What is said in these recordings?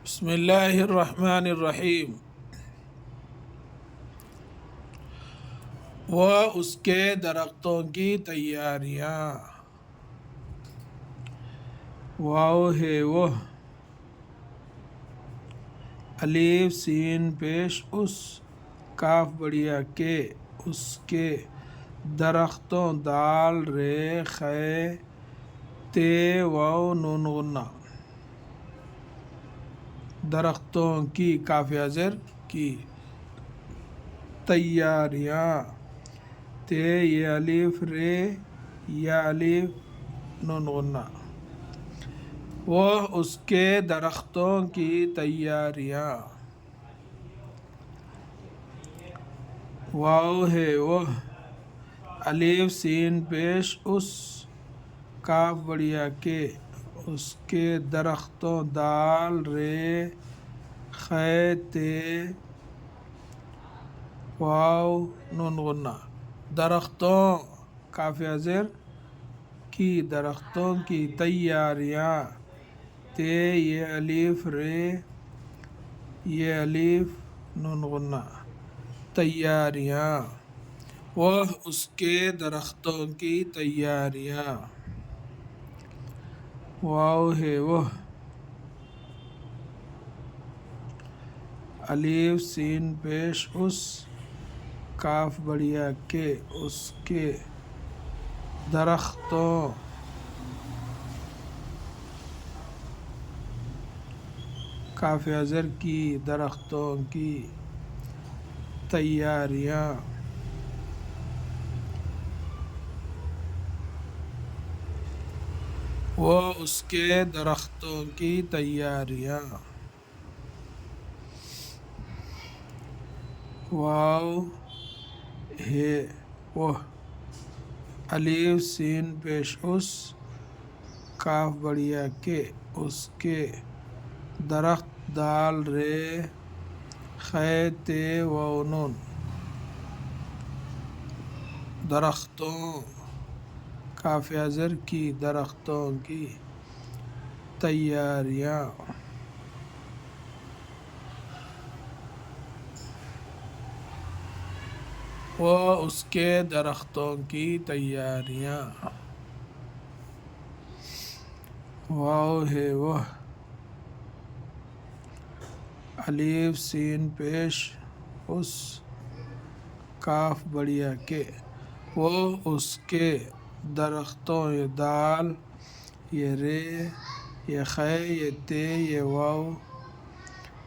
بسم اللہ الرحمن الرحیم۔ وہ اس کے درختوں کی تیاریاں، واو ہے وہ، الف سین پیش اس، کاف بڑیا کے، اس کے، درختوں دال رے خے تے واو نون غنہ، درختوں کی کاف زر کی، تیاریاں، تے یہ الف رے یا الف نون غنہ، وہ اس کے درختوں کی تیاریاں، واو ہے وہ، الف سین پیش اس، کاف بڑیا کے، اس کے، درختوں دال رے خے تے واو نون غنہ، درختوں کاف زر کی، درختوں کی، تیاریاں، تے یہ الف رے یہ الف نون غنہ، تیاریاں، وہ اس کے درختوں کی تیاریاں، واو ہے وہ، الف سین پیش اس، کاف بڑیا کے، اس کے، درختوں کاف زر کی، درختوں کی، تیاریاں، وہ اس کے درختوں کی تیاریاں، واو ہے وہ، الف سین پیش اس، کاف بڑیا کے، اس کے، درخت دال رے خے تے واو نون، درختوں کاف زر کی، درختوں کی، تیاریاں، وہ اس کے درختوں کی تیاریاں، واو ہے وہ، الف سین پیش اس، کاف بڑیا کے، وہ اس کے، درختوں یہ دال یہ رے یہ خے یہ تے یہ واو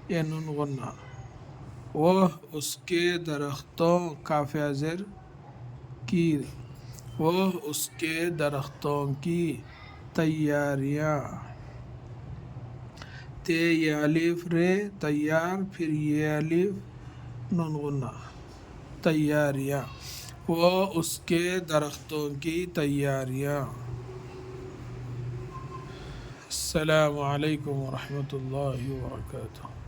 یہ نون غنہ، وہ اس کے درختوں کاف زر کی، وہ اس کے درختوں کی تیاریاں، تے یہ الف رے تیار پھر یہ الف نون غنہ، تیاریاں، وہ اس کے درختوں کی تیاریاں۔ السلام علیکم ورحمۃ اللہ وبرکاتہ۔